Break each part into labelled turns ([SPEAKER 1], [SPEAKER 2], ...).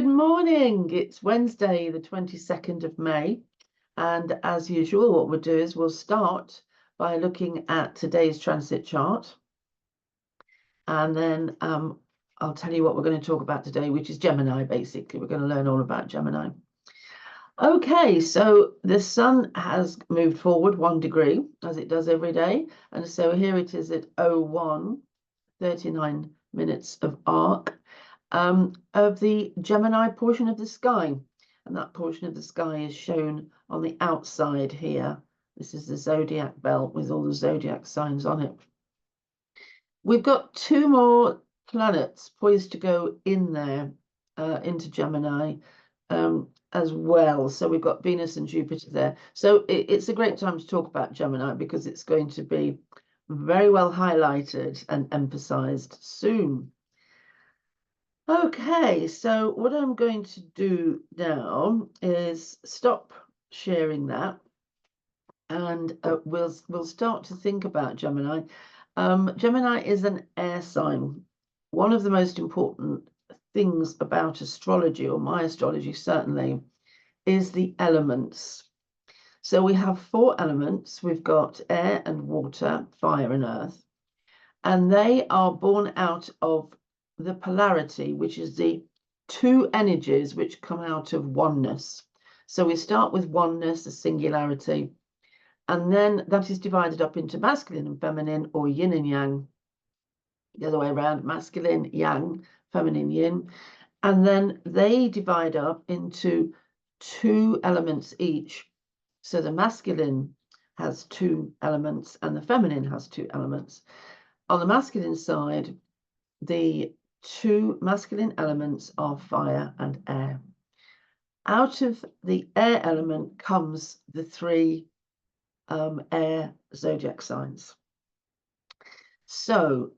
[SPEAKER 1] Good morning. It's Wednesday, the 22nd of May. And as usual, what we'll do is we'll start by looking at today's transit chart. And then I'll tell you what we're going to talk about today, which is Gemini, basically. We're going to learn all about Gemini. Okay, so the sun has moved forward 1 degree, as it does every day. And so here it is at 01, 39 minutes of arc. Of the Gemini portion of the sky. And that portion of the sky is shown on the outside here. This is the zodiac belt with all the zodiac signs on it. We've got 2 more planets poised to go in there, into Gemini as well. So we've got Venus and Jupiter there. So it's a great time to talk about Gemini because it's going to be very well highlighted and emphasized soon. Okay, so what I'm going to do now is stop sharing that, and we'll start to think about Gemini. Gemini is an air sign. One of the most important things about astrology, or my astrology certainly, is the elements. So we have 4 elements. We've got air and water, fire and earth, and they are born out of the polarity, which is the 2 energies which come out of oneness. So we start with oneness, a singularity, and then that is divided up into masculine and feminine, or yin and yang, the other way around, masculine, yang, feminine, yin. And then they divide up into 2 elements each. So the masculine has 2 elements and the feminine has 2 elements. On the masculine side, the 2 masculine elements are fire and air. Out of the air element comes the 3 air zodiac signs. So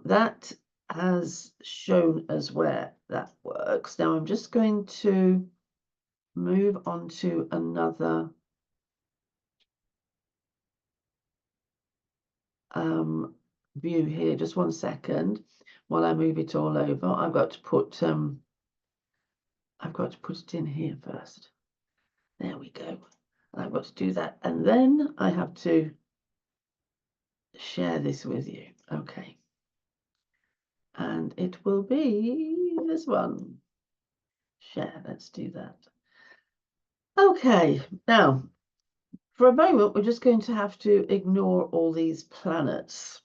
[SPEAKER 1] that has shown us where that works. Now I'm just going to move on to another view here. Just 1 second. While I move it all over, I've got to put it in here first. There we go. I've got to do that, and then I have to share this with you. Okay. And it will be this one. Share. Let's do that. Okay. Now, for a moment, we're just going to have to ignore all these planets.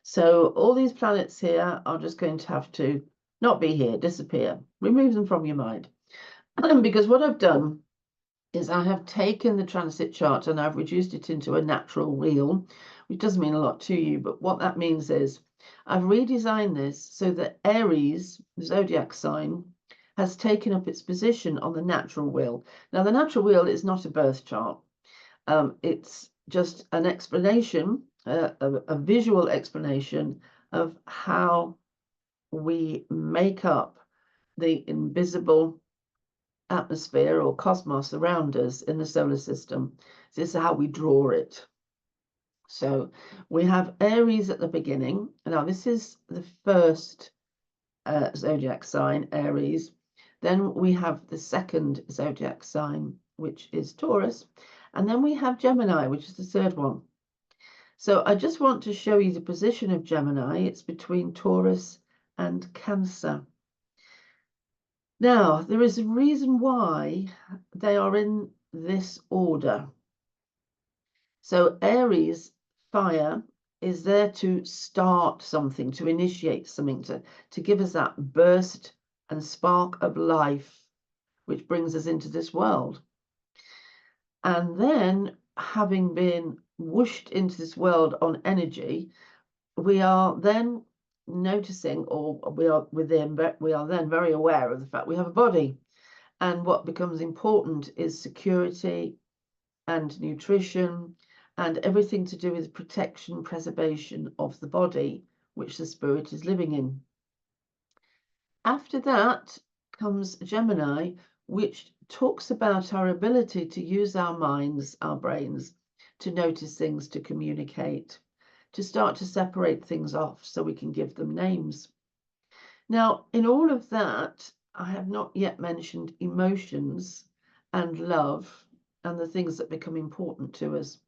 [SPEAKER 1] So all these planets here are just going to have to not be here, disappear. Remove them from your mind. Because what I've done is I have taken the transit chart and I've reduced it into a natural wheel, which doesn't mean a lot to you, but what that means is I've redesigned this so that Aries, the zodiac sign, has taken up its position on the natural wheel. Now, the natural wheel is not a birth chart. It's just an explanation, a visual explanation of how we make up the invisible atmosphere or cosmos around us in the solar system. This is how we draw it. So we have Aries at the beginning. Now this is the first zodiac sign, Aries. Then we have the second zodiac sign, which is Taurus. And then we have Gemini, which is the third one. So I just want to show you the position of Gemini. It's between Taurus and Cancer. Now, there is a reason why they are in this order. So Aries, fire, is there to start something, to initiate something, to give us that burst and spark of life, which brings us into this world. And then, having been whooshed into this world on energy, we are then noticing, or we are then very aware of the fact we have a body. And what becomes important is security and nutrition and everything to do with protection, preservation of the body, which the spirit is living in. After that comes Gemini, which talks about our ability to use our minds, our brains, to notice things, to communicate, to start to separate things off so we can give them names. Now, in all of that, I have not yet mentioned emotions and love and the things that become important to us.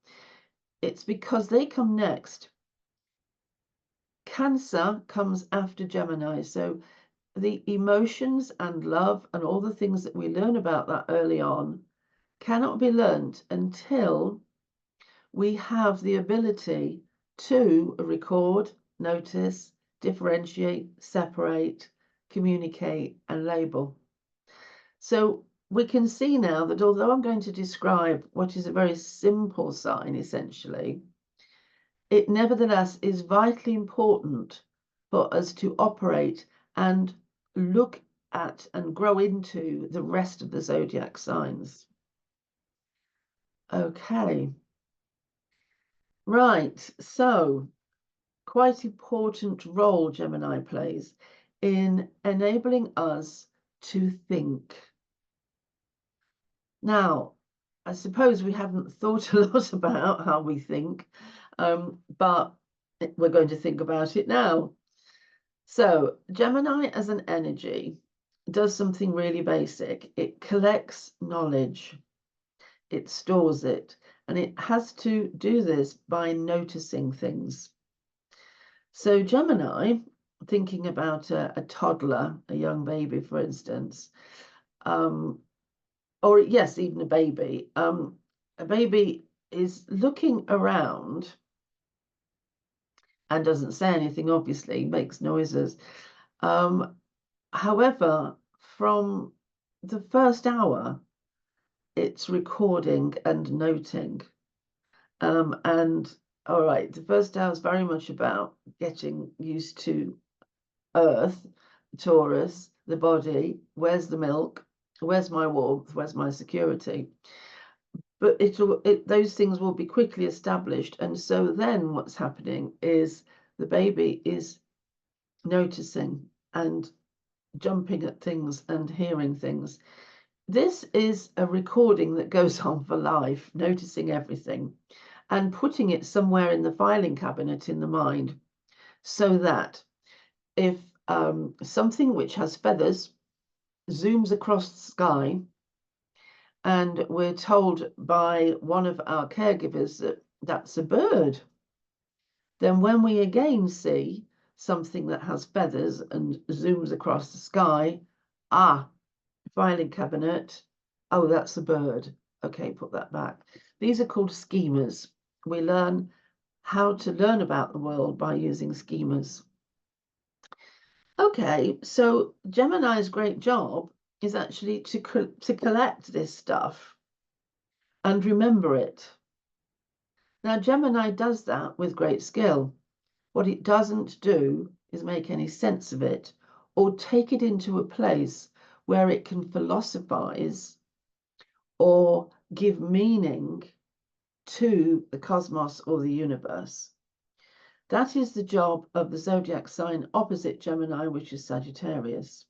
[SPEAKER 1] It's because they come next. Cancer comes after Gemini. So the emotions and love and all the things that we learn about that early on cannot be learned until we have the ability to record, notice, differentiate, separate, communicate, and label. So we can see now that although I'm going to describe what is a very simple sign, essentially, it nevertheless is vitally important for us to operate and look at and grow into the rest of the zodiac signs. Okay. Right, so quite important role Gemini plays in enabling us to think. Now, I suppose we haven't thought a lot about how we think, but we're going to think about it now. So Gemini as an energy does something really basic. It collects knowledge, it stores it, and it has to do this by noticing things. So Gemini, thinking about a toddler, a young baby, for instance, or yes, even a baby is looking around and doesn't say anything, obviously, makes noises. However, from the first hour, it's recording and noting. And all right, the first hour is very much about getting used to Earth, Taurus, the body, where's the milk, where's my warmth, where's my security. But those things will be quickly established. And so then what's happening is the baby is noticing and jumping at things and hearing things. This is a recording that goes on for life, noticing everything and putting it somewhere in the filing cabinet in the mind, so that if something which has feathers zooms across the sky and we're told by one of our caregivers that that's a bird, then when we again see something that has feathers and zooms across the sky, filing cabinet, oh, that's a bird. Okay, put that back. These are called schemas. We learn how to learn about the world by using schemas. Okay, so Gemini's great job is actually to collect this stuff and remember it. Now, Gemini does that with great skill. What it doesn't do is make any sense of it or take it into a place where it can philosophize or give meaning to the cosmos or the universe. That is the job of the zodiac sign opposite Gemini, which is Sagittarius.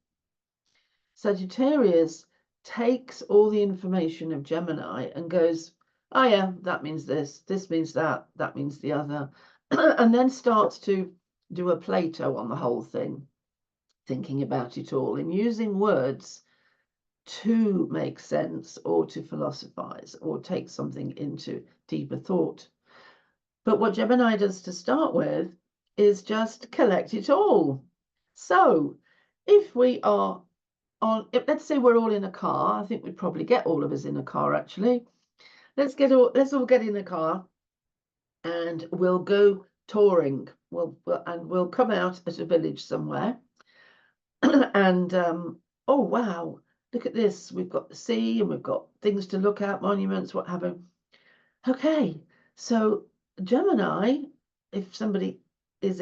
[SPEAKER 1] Sagittarius takes all the information of Gemini and goes, oh yeah, that means this means that means the other, and then starts to do a Plato on the whole thing, thinking about it all and using words to make sense or to philosophize or take something into deeper thought. But what Gemini does to start with is just collect it all. So if we are let's say we're all in a car. I think we'd probably get all of us in a car, actually. Let's all get in a car and we'll go touring. We'll come out at a village somewhere. And oh wow, look at this. We've got the sea and we've got things to look at, monuments, what have you. Okay, so Gemini, if somebody is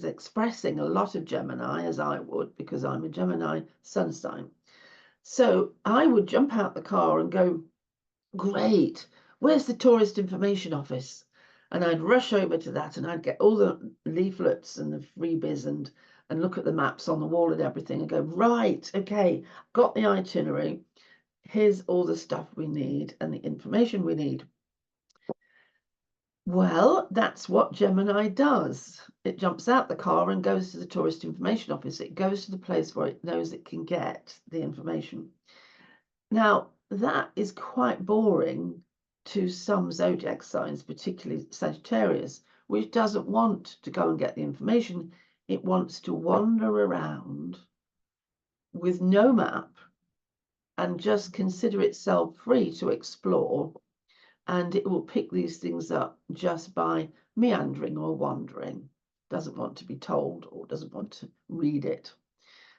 [SPEAKER 1] expressing a lot of Gemini, as I would, because I'm a Gemini sun sign. So I would jump out the car and go, great, where's the tourist information office? And I'd rush over to that and I'd get all the leaflets and the freebies and look at the maps on the wall and everything and go, right, okay, got the itinerary. Here's all the stuff we need and the information we need. Well, that's what Gemini does. It jumps out the car and goes to the tourist information office. It goes to the place where it knows it can get the information. Now, that is quite boring to some zodiac signs, particularly Sagittarius, which doesn't want to go and get the information. It wants to wander around with no map and just consider itself free to explore, and it will pick these things up just by meandering or wandering. Doesn't want to be told or doesn't want to read it.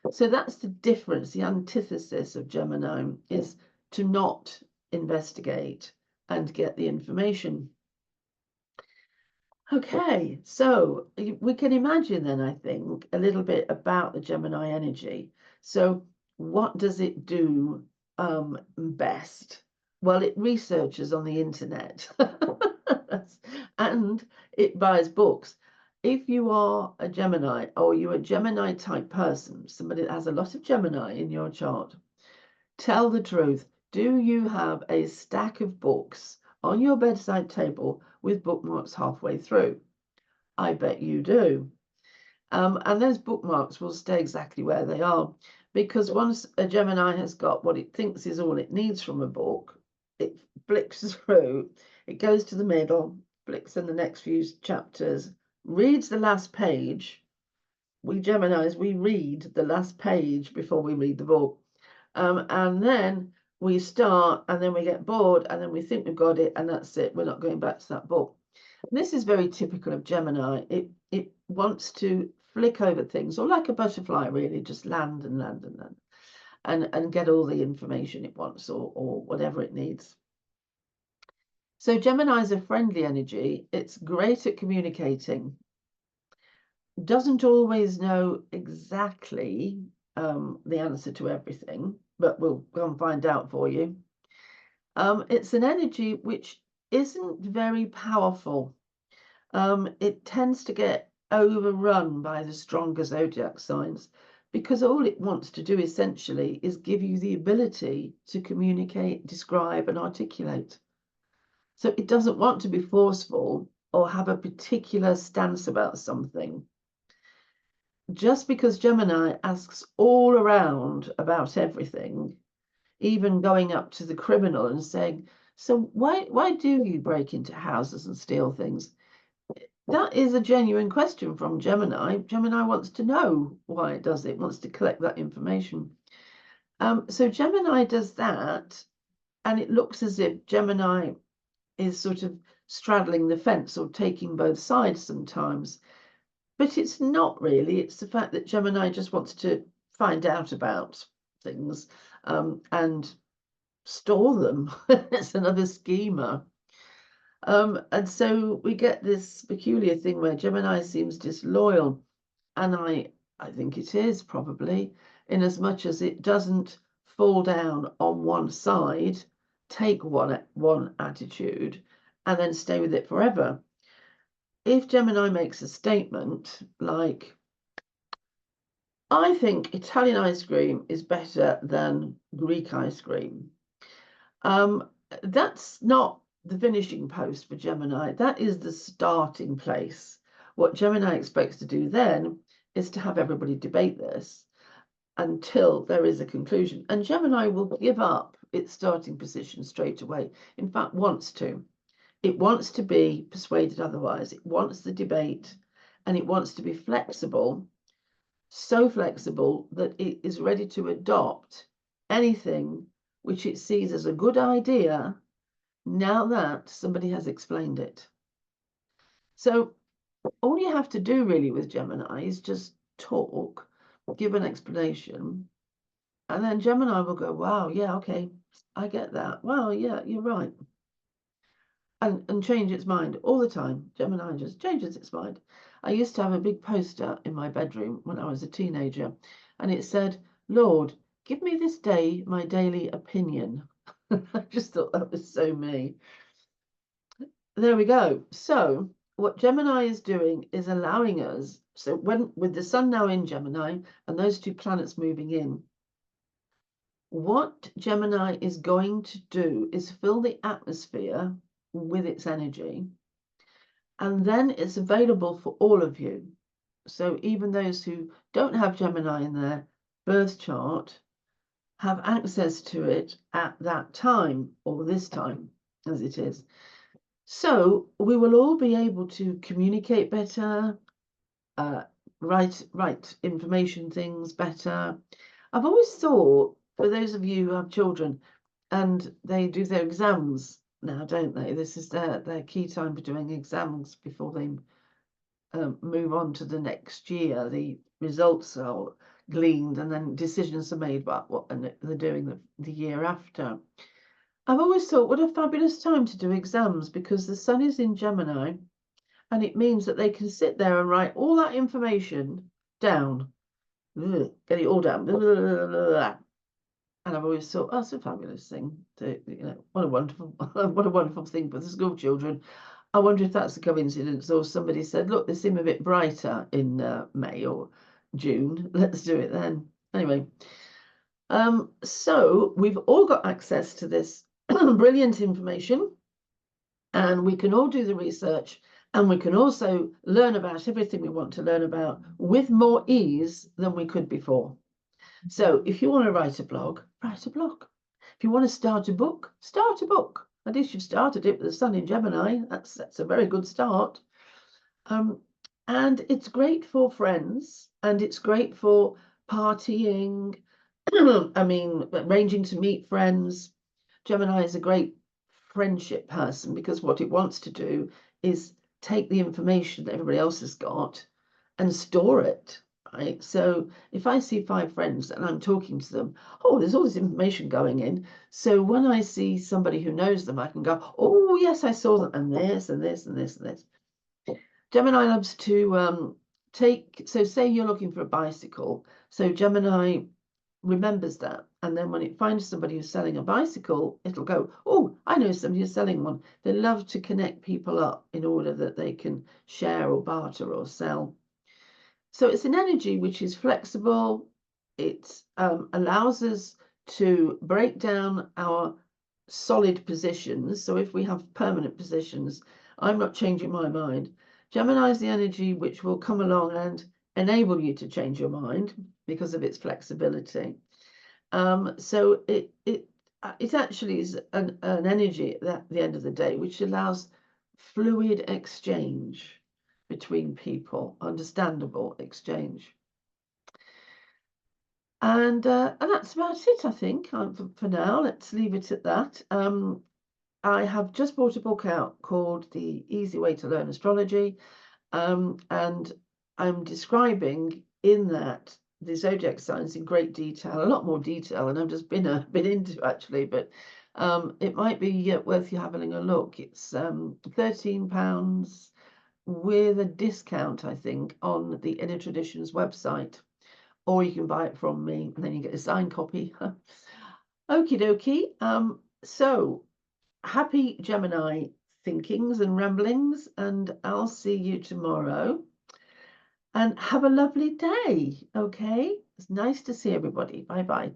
[SPEAKER 1] So that's the difference. The antithesis of Gemini is to not investigate and get the information. Okay, so we can imagine then, I think, a little bit about the Gemini energy. So what does it do best? Well, it researches on the internet and it buys books. If you are a Gemini or you're a Gemini type person, somebody that has a lot of Gemini in your chart, tell the truth. Do you have a stack of books on your bedside table with bookmarks halfway through? I bet you do. And those bookmarks will stay exactly where they are, because once a Gemini has got what it thinks is all it needs from a book, it flicks through, it goes to the middle, flicks in the next few chapters, reads the last page. We Geminis, we read the last page before we read the book. And then we start, and then we get bored, and then we think we've got it, and that's it. We're not going back to that book. And this is very typical of Gemini. It wants to flick over things, or like a butterfly, really, just land and land and land, and get all the information it wants, or whatever it needs. So Gemini is a friendly energy. It's great at communicating. Doesn't always know exactly the answer to everything, but we'll go and find out for you. It's an energy which isn't very powerful. It tends to get overrun by the stronger zodiac signs, because all it wants to do essentially is give you the ability to communicate, describe, and articulate. So it doesn't want to be forceful or have a particular stance about something. Just because Gemini asks all around about everything, even going up to the criminal and saying, so why do you break into houses and steal things? That is a genuine question from Gemini. Gemini wants to know why it does it, wants to collect that information. So Gemini does that, and it looks as if Gemini is sort of straddling the fence or taking both sides sometimes. But it's not really. It's the fact that Gemini just wants to find out about things and store them. It's another schema. And so we get this peculiar thing where Gemini seems disloyal. And I think it is probably, in as much as it doesn't fall down on one side, take one attitude, and then stay with it forever. If Gemini makes a statement like, I think Italian ice cream is better than Greek ice cream, that's not the finishing post for Gemini. That is the starting place. What Gemini expects to do then is to have everybody debate this until there is a conclusion. And Gemini will give up its starting position straight away. In fact, wants to. It wants to be persuaded otherwise. It wants the debate, and it wants to be flexible, so flexible that it is ready to adopt anything which it sees as a good idea now that somebody has explained it. So all you have to do really with Gemini is just talk, give an explanation, and then Gemini will go, wow, yeah, okay, I get that. Wow, yeah, you're right. And change its mind all the time. Gemini just changes its mind. I used to have a big poster in my bedroom when I was a teenager, and it said, Lord, give me this day my daily opinion. I just thought that was so me. There we go. So what Gemini is doing is allowing us, so when with the sun now in Gemini and those two planets moving in, what Gemini is going to do is fill the atmosphere with its energy. And then it's available for all of you. So even those who don't have Gemini in their birth chart have access to it at that time, or this time as it is. So we will all be able to communicate better, write information things better. I've always thought, for those of you who have children and they do their exams now, don't they? This is their key time for doing exams before they move on to the next year. The results are gleaned and then decisions are made about what they're doing the year after. I've always thought, what a fabulous time to do exams, because the sun is in Gemini and it means that they can sit there and write all that information down. Get it all down. And I've always thought, oh, that's a fabulous thing. What a wonderful thing for the school children. I wonder if that's a coincidence, or somebody said, look, they seem a bit brighter in May or June. Let's do it then. Anyway, so we've all got access to this brilliant information, and we can all do the research, and we can also learn about everything we want to learn about with more ease than we could before. So if you want to write a blog, write a blog. If you want to start a book, start a book. At least you've started it with the sun in Gemini. That's a very good start. And it's great for friends, and it's great for partying. I mean, arranging to meet friends. Gemini is a great friendship person, because what it wants to do is take the information that everybody else has got and store it. Right. So if I see 5 friends and I'm talking to them, oh, there's all this information going in. So when I see somebody who knows them, I can go, oh, yes, I saw them, and this and this and this and this. Gemini loves to so say you're looking for a bicycle. So Gemini remembers that. And then when it finds somebody who's selling a bicycle, it'll go, oh, I know somebody who's selling one. They love to connect people up in order that they can share or barter or sell. So it's an energy which is flexible. It allows us to break down our solid positions. So if we have permanent positions, I'm not changing my mind. Gemini is the energy which will come along and enable you to change your mind because of its flexibility. So it actually is an energy at the end of the day which allows fluid exchange between people, understandable exchange. And that's about it, I think, for now. Let's leave it at that. I have just brought a book out called The Easy Way to Learn Astrology, and I'm describing in that the zodiac signs in great detail, a lot more detail than I've just been into actually, but it might be worth you having a look. It's £13 with a discount, I think, on the Inner Traditions website, or you can buy it from me and then you get a signed copy. Okie dokie. So happy Gemini thinkings and ramblings, and I'll see you tomorrow. And have a lovely day, okay? It's nice to see everybody. Bye-bye.